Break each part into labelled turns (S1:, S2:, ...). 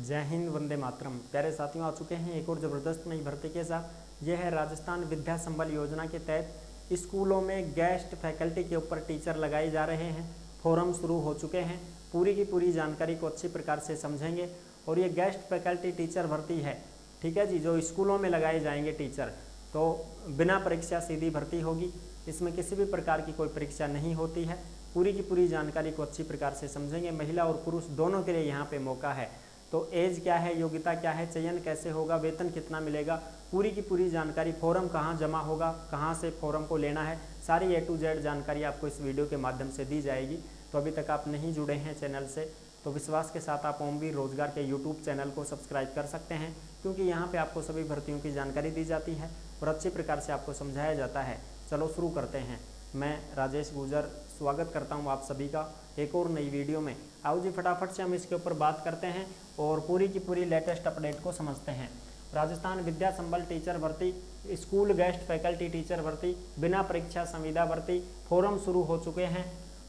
S1: जय हिंद, वंदे मातरम। प्यारे साथियों, आ चुके हैं एक और ज़बरदस्त नई भर्ती के साथ। यह है राजस्थान विद्या संबल योजना के तहत स्कूलों में गेस्ट फैकल्टी के ऊपर टीचर लगाए जा रहे हैं। फॉर्म शुरू हो चुके हैं। पूरी की पूरी जानकारी को अच्छी प्रकार से समझेंगे। और ये गेस्ट फैकल्टी टीचर भर्ती है, ठीक है जी, जो स्कूलों में लगाए जाएंगे टीचर, तो बिना परीक्षा सीधी भर्ती होगी। इसमें किसी भी प्रकार की कोई परीक्षा नहीं होती है। पूरी की पूरी जानकारी को अच्छी प्रकार से समझेंगे। महिला और पुरुष दोनों के लिए यहाँ पे मौका है। तो एज क्या है, योग्यता क्या है, चयन कैसे होगा, वेतन कितना मिलेगा, पूरी की पूरी जानकारी, फॉर्म कहाँ जमा होगा, कहाँ से फॉर्म को लेना है, सारी A to Z जानकारी आपको इस वीडियो के माध्यम से दी जाएगी। तो अभी तक आप नहीं जुड़े हैं चैनल से तो विश्वास के साथ आप ओमवीर रोजगार के यूट्यूब चैनल को सब्सक्राइब कर सकते हैं, क्योंकि यहाँ पे आपको सभी भर्तियों की जानकारी दी जाती है और अच्छी प्रकार से आपको समझाया जाता है। चलो शुरू करते हैं। मैं राजेश गुजर स्वागत करता हूँ आप सभी का एक और नई वीडियो में। आओ जी, फटाफट से हम इसके ऊपर बात करते हैं और पूरी की पूरी लेटेस्ट अपडेट को समझते हैं। राजस्थान विद्या संबल टीचर भर्ती, स्कूल गेस्ट फैकल्टी टीचर भर्ती, बिना परीक्षा संविदा भर्ती, फॉर्म शुरू हो चुके हैं।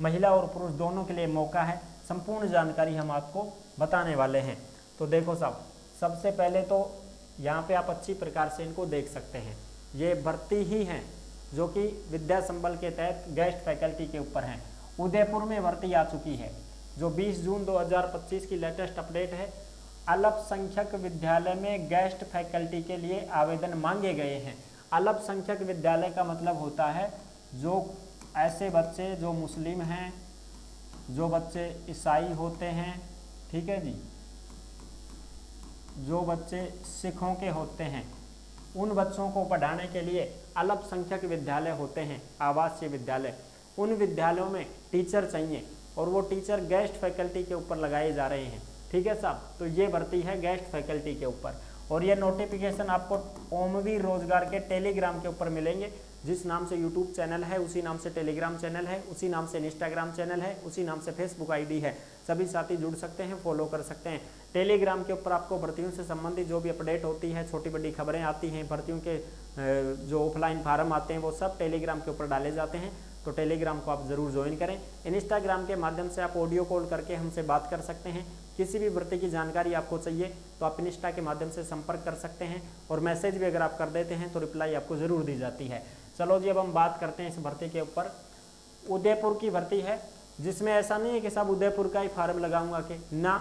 S1: महिला और पुरुष दोनों के लिए मौका है। संपूर्ण जानकारी हम आपको बताने वाले हैं। तो देखो साहब, सबसे पहले तो यहाँ पे आप अच्छी प्रकार से इनको देख सकते हैं। ये भर्ती ही हैं जो कि विद्या संबल के तहत गेस्ट फैकल्टी के ऊपर हैं। उदयपुर में भर्ती आ चुकी है, जो 20 जून 2025 की लेटेस्ट अपडेट है। अल्पसंख्यक विद्यालय में गेस्ट फैकल्टी के लिए आवेदन मांगे गए हैं। अल्पसंख्यक विद्यालय का मतलब होता है जो ऐसे बच्चे जो मुस्लिम हैं, जो बच्चे ईसाई होते हैं, ठीक है जी, जो बच्चे सिखों के होते हैं, उन बच्चों को पढ़ाने के लिए अल्पसंख्यक विद्यालय होते हैं, आवासीय विद्यालय। उन विद्यालयों में टीचर चाहिए और वो टीचर गेस्ट फैकल्टी के ऊपर लगाए जा रहे हैं, ठीक है साहब। तो ये भर्ती है गेस्ट फैकल्टी के ऊपर और ये नोटिफिकेशन आपको ओमवीर रोजगार के टेलीग्राम के ऊपर मिलेंगे। जिस नाम से यूट्यूब चैनल है उसी नाम से टेलीग्राम चैनल है, उसी नाम से इंस्टाग्राम चैनल है, उसी नाम से फेसबुक आईडी है। सभी साथी जुड़ सकते हैं, फॉलो कर सकते हैं। टेलीग्राम के ऊपर आपको भर्तियों से संबंधित जो भी अपडेट होती है, छोटी बड़ी खबरें आती हैं, भर्तियों के जो ऑफलाइन फार्म आते हैं वो सब टेलीग्राम के ऊपर डाले जाते हैं। तो टेलीग्राम को आप ज़रूर ज्वाइन करें। इंस्टाग्राम के माध्यम से आप ऑडियो कॉल करके हमसे बात कर सकते हैं। किसी भी भर्ती की जानकारी आपको चाहिए तो आप इंस्टा के माध्यम से संपर्क कर सकते हैं और मैसेज भी अगर आप कर देते हैं तो रिप्लाई आपको ज़रूर दी जाती है। चलो जी, अब हम बात करते हैं इस भर्ती के ऊपर। उदयपुर की भर्ती है, जिसमें ऐसा नहीं है कि सब उदयपुर का ही फार्म लगाऊंगा कि ना,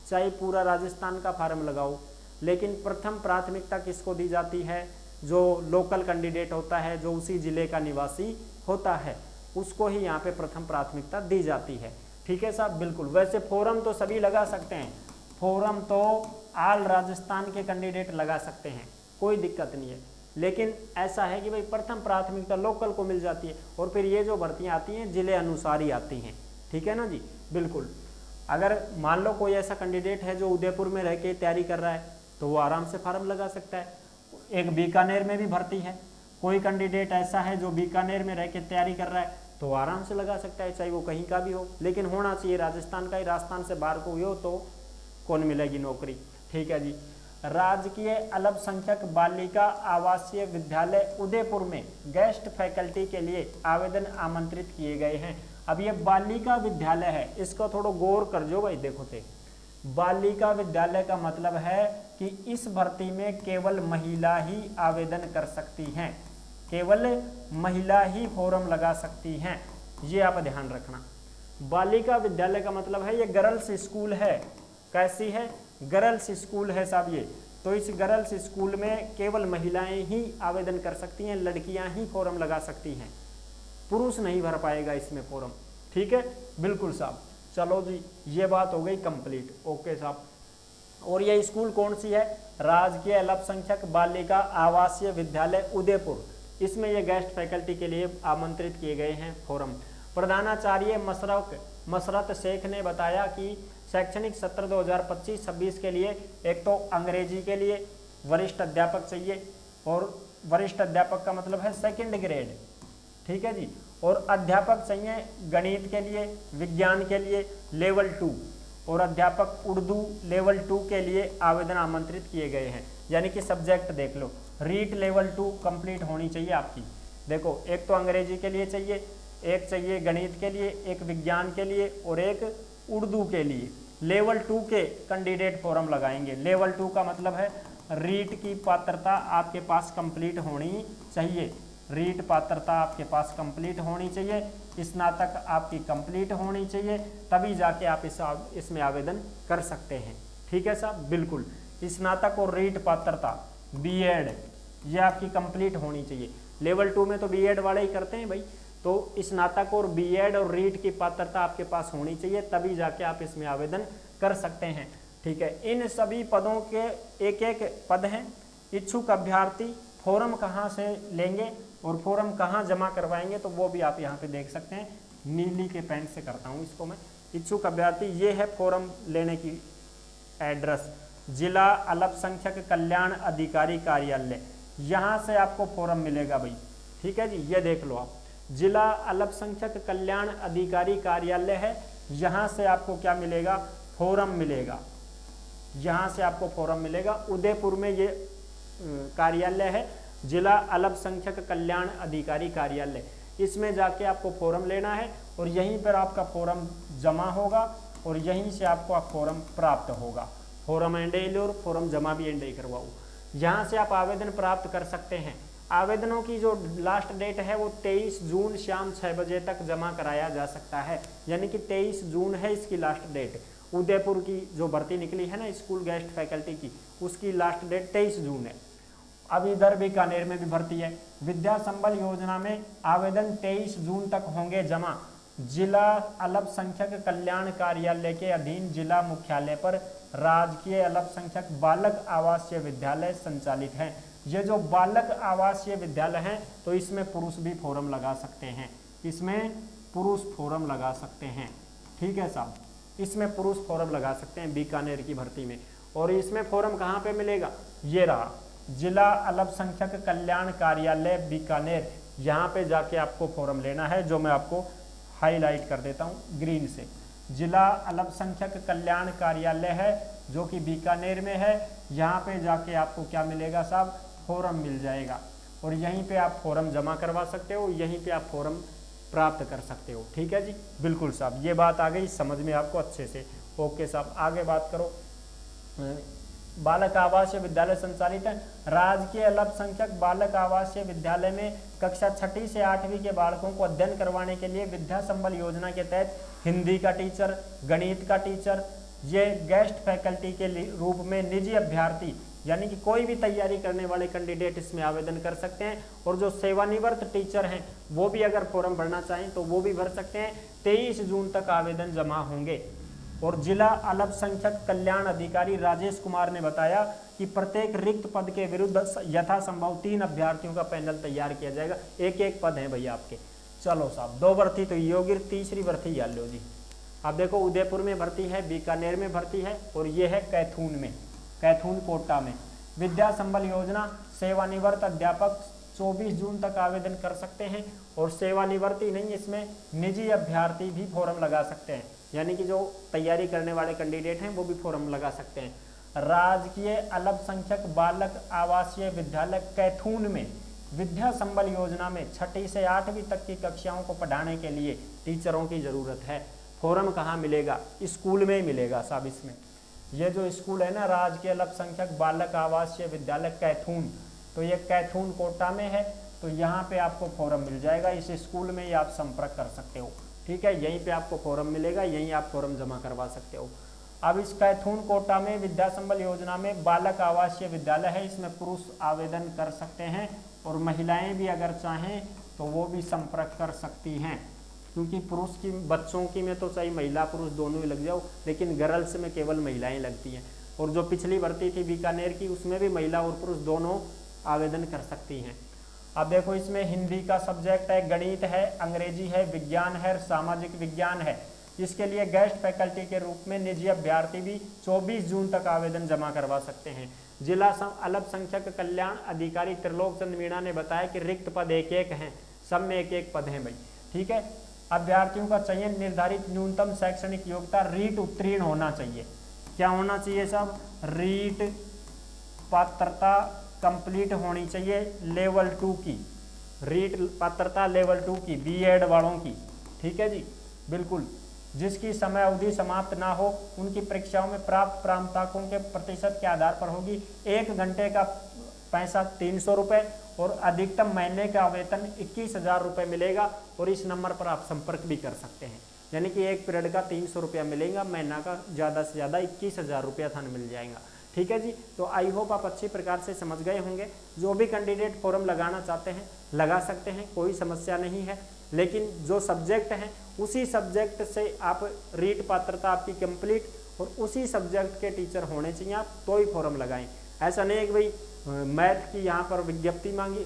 S1: चाहे पूरा राजस्थान का फार्म लगाओ, लेकिन प्रथम प्राथमिकता किसको दी जाती है? जो लोकल कैंडिडेट होता है, जो उसी ज़िले का निवासी होता है, उसको ही यहाँ पे प्रथम प्राथमिकता दी जाती है, ठीक है साहब। बिल्कुल, वैसे फॉर्म तो सभी लगा सकते हैं, फॉर्म तो ऑल राजस्थान के कैंडिडेट लगा सकते हैं, कोई दिक्कत नहीं है। लेकिन ऐसा है कि भाई प्रथम प्राथमिकता लोकल को मिल जाती है और फिर ये जो भर्तियाँ आती हैं जिले अनुसार ही आती हैं, ठीक है ना जी। बिल्कुल, अगर मान लो कोई ऐसा कैंडिडेट है जो उदयपुर में रह के तैयारी कर रहा है तो वो आराम से फार्म लगा सकता है। एक बीकानेर में भी भर्ती है, कोई कैंडिडेट ऐसा है जो बीकानेर में रह के तैयारी कर रहा है तो आराम से लगा सकता है, चाहे वो कहीं का भी हो, लेकिन होना चाहिए राजस्थान का ही। राजस्थान से बाहर को हो तो कौन मिलेगी नौकरी, ठीक है जी। राजकीय अल्पसंख्यक बालिका आवासीय विद्यालय उदयपुर में गेस्ट फैकल्टी के लिए आवेदन आमंत्रित किए गए हैं। अब ये बालिका विद्यालय है, इसको थोड़ा गौर कर जो भाई। देखो थे, बालिका विद्यालय का मतलब है कि इस भर्ती में केवल महिला ही आवेदन कर सकती हैं, केवल महिला ही फॉर्म लगा सकती हैं, ये आप ध्यान रखना। बालिका विद्यालय का मतलब है ये गर्ल्स स्कूल है। कैसी है? गर्ल्स स्कूल है साहब ये। तो इस गर्ल्स स्कूल में केवल महिलाएं ही आवेदन कर सकती हैं, लड़कियां ही फॉर्म लगा सकती हैं, पुरुष नहीं भर पाएगा इसमें फॉर्म, ठीक है। बिल्कुल साहब। चलो जी, ये बात हो गई कंप्लीट, ओके साहब। और ये स्कूल कौन सी है? राजकीय अल्पसंख्यक बालिका आवासीय विद्यालय उदयपुर। इसमें ये गेस्ट फैकल्टी के लिए आमंत्रित किए गए हैं फॉर्म। प्रधानाचार्य मसरत शेख ने बताया कि शैक्षणिक सत्र 2025-26 के लिए एक तो अंग्रेजी के लिए वरिष्ठ अध्यापक चाहिए, और वरिष्ठ अध्यापक का मतलब है सेकंड ग्रेड, ठीक है जी। और अध्यापक चाहिए गणित के लिए, विज्ञान के लिए लेवल 2, और अध्यापक उर्दू लेवल 2 के लिए आवेदन आमंत्रित किए गए हैं। यानी कि सब्जेक्ट देख लो, रीट लेवल 2 कंप्लीट होनी चाहिए आपकी। देखो, एक तो अंग्रेजी के लिए चाहिए, एक चाहिए गणित के लिए, एक विज्ञान के लिए और एक उर्दू के लिए। लेवल 2 के कैंडिडेट फॉर्म लगाएंगे। लेवल 2 का मतलब है रीट की पात्रता आपके पास कंप्लीट होनी चाहिए। रीट पात्रता आपके पास कंप्लीट होनी चाहिए, स्नातक आपकी कंप्लीट होनी चाहिए, तभी जाके आप इसमें आवेदन कर सकते हैं। ठीक है साहब, बिल्कुल स्नातक और रीट पात्रता बीएड ये आपकी कंप्लीट होनी चाहिए। लेवल 2 में तो बीएड वाले ही करते हैं भाई, तो स्नातक और बीएड और रीट की पात्रता आपके पास होनी चाहिए, तभी जाके आप इसमें आवेदन कर सकते हैं। ठीक है, इन सभी पदों के एक एक पद हैं। इच्छुक अभ्यर्थी फॉर्म कहाँ से लेंगे और फॉर्म कहाँ जमा करवाएंगे, तो वो भी आप यहाँ पे देख सकते हैं। नीली के पेन से करता हूँ इसको मैं। इच्छुक अभ्यर्थी, ये है फॉर्म लेने की एड्रेस, जिला अल्पसंख्यक कल्याण अधिकारी कार्यालय, यहाँ से आपको फॉर्म मिलेगा भाई। ठीक है जी, ये देख लो आप, जिला अल्पसंख्यक कल्याण अधिकारी कार्यालय है, यहाँ से आपको क्या मिलेगा, फॉर्म मिलेगा। यहाँ से आपको फॉर्म मिलेगा। उदयपुर में ये कार्यालय है, जिला अल्पसंख्यक कल्याण अधिकारी कार्यालय, इसमें जाके आपको फॉर्म लेना है और यहीं पर आपका फॉर्म जमा होगा और यहीं से आपको फॉर्म प्राप्त होगा। फॉर्म एंड और फॉर्म जमा भी एंड करवाओ, यहाँ से आप आवेदन प्राप्त कर सकते हैं। आवेदनों की जो लास्ट डेट है वो 23 जून शाम 6 बजे तक जमा कराया जा सकता है, यानी कि 23 जून है इसकी लास्ट डेट। उदयपुर की जो भर्ती निकली है ना स्कूल गेस्ट फैकल्टी की, उसकी लास्ट डेट 23 जून है। अब इधर बीकानेर में भी भर्ती है। विद्या संबल योजना में आवेदन 23 जून तक होंगे जमा। जिला अल्पसंख्यक कल्याण कार्यालय के अधीन जिला मुख्यालय पर राजकीय अल्पसंख्यक बालक आवासीय विद्यालय संचालित हैं। ये जो बालक आवासीय विद्यालय हैं, तो इसमें पुरुष भी फॉर्म लगा सकते हैं, इसमें पुरुष फॉर्म लगा सकते हैं। ठीक है साहब, इसमें पुरुष फॉर्म लगा सकते हैं बीकानेर की भर्ती में। और इसमें फॉर्म कहाँ पे मिलेगा, ये रहा, जिला अल्पसंख्यक कल्याण कार्यालय बीकानेर, यहाँ पे जाके आपको फॉर्म लेना है, जो मैं आपको हाईलाइट कर देता हूँ ग्रीन से। जिला अल्पसंख्यक कल्याण कार्यालय है जो कि बीकानेर में है, यहाँ पे जाके आपको क्या मिलेगा साहब, फॉर्म मिल जाएगा और यहीं पे आप फॉर्म जमा करवा सकते हो, यहीं पे आप फॉर्म प्राप्त कर सकते हो। ठीक है जी, बिल्कुल साहब, ये बात आ गई समझ में आपको अच्छे से। ओके साहब, आगे बात करो। बालक आवासीय विद्यालय संचालित है। राजकीय अल्पसंख्यक बालक आवासीय विद्यालय में कक्षा 6ठी से 8वीं के बालकों को अध्ययन करवाने के लिए विद्या संबल योजना के तहत हिंदी का टीचर, गणित का टीचर, ये गेस्ट फैकल्टी के रूप में निजी अभ्यर्थी यानी कि कोई भी तैयारी करने वाले कैंडिडेट इसमें आवेदन कर सकते हैं। और जो सेवानिवृत्त टीचर हैं वो भी अगर फॉर्म भरना चाहें तो वो भी भर सकते हैं। 23 जून तक आवेदन जमा होंगे। और जिला अल्पसंख्यक कल्याण अधिकारी राजेश कुमार ने बताया कि प्रत्येक रिक्त पद के विरुद्ध यथासंभव 3 अभ्यर्थियों का पैनल तैयार किया जाएगा। एक एक पद है भैया आपके। चलो साहब, 2 भर्ती तो योगी, तीसरी भर्ती याद लो जी। अब देखो, उदयपुर में भर्ती है, बीकानेर में भर्ती है और ये है कैथून में, कैथून कोटा में। विद्या संबल योजना, सेवानिवृत्त अध्यापक 24 जून तक आवेदन कर सकते हैं। और सेवानिवृत्ति नहीं, इसमें निजी अभ्यर्थी भी फॉर्म लगा सकते हैं, यानी कि जो तैयारी करने वाले कैंडिडेट हैं वो भी फॉर्म लगा सकते हैं। राजकीय अल्पसंख्यक बालक आवासीय विद्यालय कैथून में विद्या संबल योजना में 6ठी से 8वीं तक की कक्षाओं को पढ़ाने के लिए टीचरों की ज़रूरत है। फॉर्म कहाँ मिलेगा, स्कूल में ही मिलेगा साहब। इसमें ये जो स्कूल है ना, राजकीय अल्पसंख्यक बालक आवासीय विद्यालय कैथून, तो ये कैथून कोटा में है, तो यहाँ पे आपको फॉर्म मिल जाएगा। इस स्कूल में ही आप संपर्क कर सकते हो। ठीक है, यहीं पे आपको फॉर्म मिलेगा, यहीं आप फॉर्म जमा करवा सकते हो। अब इस कैथून कोटा में विद्या संबल योजना में बालक आवासीय विद्यालय है, इसमें पुरुष आवेदन कर सकते हैं और महिलाएं भी अगर चाहें तो वो भी संपर्क कर सकती हैं, क्योंकि पुरुष की बच्चों की में तो चाहे महिला पुरुष दोनों ही लग जाओ, लेकिन गर्ल्स में केवल महिलाएं लगती हैं। और जो पिछली भर्ती थी बीकानेर की, उसमें भी महिला और पुरुष दोनों आवेदन कर सकती हैं। अब देखो, इसमें हिंदी का सब्जेक्ट है, गणित है, अंग्रेजी है, विज्ञान है, सामाजिक विज्ञान है। इसके लिए गेस्ट फैकल्टी के रूप में निजी अभ्यर्थी भी 24 जून तक आवेदन जमा करवा सकते हैं। जिला अल्पसंख्यक कल्याण अधिकारी त्रिलोक चंद मीणा ने बताया कि रिक्त पद 1-1 हैं, सब में 1-1 पद हैं भाई। ठीक है, अभ्यर्थियों का चयन निर्धारित न्यूनतम शैक्षणिक योग्यता रीट उत्तीर्ण होना चाहिए। क्या होना चाहिए साहब, रीट पात्रता कंप्लीट होनी चाहिए लेवल 2 की, रीट पात्रता लेवल 2 की, बीएड वालों की। ठीक है जी, बिल्कुल जिसकी समय अवधि समाप्त ना हो उनकी परीक्षाओं में प्राप्त प्रांताकों के प्रतिशत के आधार पर होगी। 1 घंटे का पैसा 300 रुपये और अधिकतम महीने का वेतन 21,000 रुपये मिलेगा। और इस नंबर पर आप संपर्क भी कर सकते हैं, यानी कि 1 पीरियड का 300 रुपया मिलेगा, महीना का ज़्यादा से ज़्यादा 21,000 रुपया थान मिल जाएगा। ठीक है जी, तो आई होप आप अच्छी प्रकार से समझ गए होंगे। जो भी कैंडिडेट फॉर्म लगाना चाहते हैं लगा सकते हैं, कोई समस्या नहीं है। लेकिन जो सब्जेक्ट हैं उसी सब्जेक्ट से आप रीट पात्रता आपकी कंप्लीट और उसी सब्जेक्ट के टीचर होने चाहिए आप, तो ही फॉर्म लगाएं। ऐसा नहीं है कि भाई मैथ की यहाँ पर विज्ञप्ति मांगी,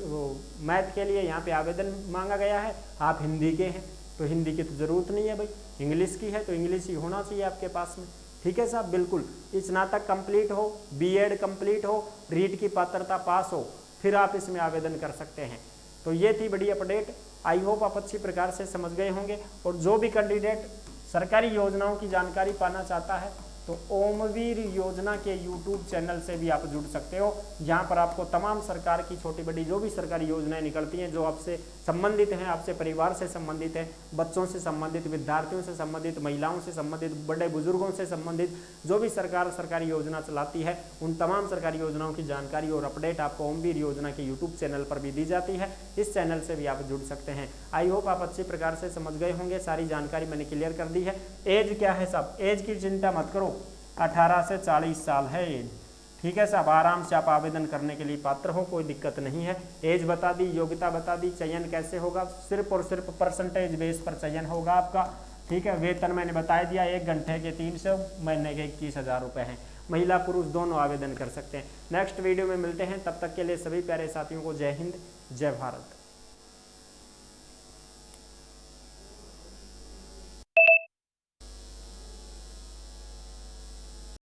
S1: मैथ के लिए यहाँ पे आवेदन मांगा गया है, आप हिंदी के हैं तो हिंदी की तो ज़रूरत नहीं है भाई, इंग्लिश की है तो इंग्लिश ही होना चाहिए आपके पास में। ठीक है साहब, बिल्कुल स्नातक कंप्लीट हो, बीएड कंप्लीट हो, रीट की पात्रता पास हो, फिर आप इसमें आवेदन कर सकते हैं। तो ये थी बड़ी अपडेट। आई होप आप अच्छी प्रकार से समझ गए होंगे। और जो भी कैंडिडेट सरकारी योजनाओं की जानकारी पाना चाहता है तो ओमवीर योजना के यूट्यूब चैनल से भी आप जुड़ सकते हो, जहां पर आपको तमाम सरकार की छोटी बड़ी जो भी सरकारी योजनाएं निकलती हैं, जो आपसे संबंधित हैं, आपसे परिवार से संबंधित हैं, बच्चों से संबंधित, विद्यार्थियों से संबंधित, महिलाओं से संबंधित, बड़े बुजुर्गों से संबंधित, जो भी सरकार सरकारी योजना चलाती है उन तमाम सरकारी योजनाओं की जानकारी और अपडेट आपको ओमवीर योजना के यूट्यूब चैनल पर भी दी जाती है। इस चैनल से भी आप जुड़ सकते हैं। आई होप आप अच्छी प्रकार से समझ गए होंगे। सारी जानकारी मैंने क्लियर कर दी है। एज क्या है साहब, एज की चिंता मत करो, 18 से 40 साल है एज। ठीक है साहब, आराम से आप आवेदन करने के लिए पात्र हो, कोई दिक्कत नहीं है। एज बता दी, योग्यता बता दी, चयन कैसे होगा, सिर्फ और सिर्फ परसेंटेज बेस पर चयन होगा आपका। ठीक है, वेतन मैंने बता दिया, 1 घंटे के 300, महीने के 21,000 रुपये हैं। महिला पुरुष दोनों आवेदन कर सकते हैं। नेक्स्ट वीडियो में मिलते हैं, तब तक के लिए सभी प्यारे साथियों को जय हिंद, जय भारत।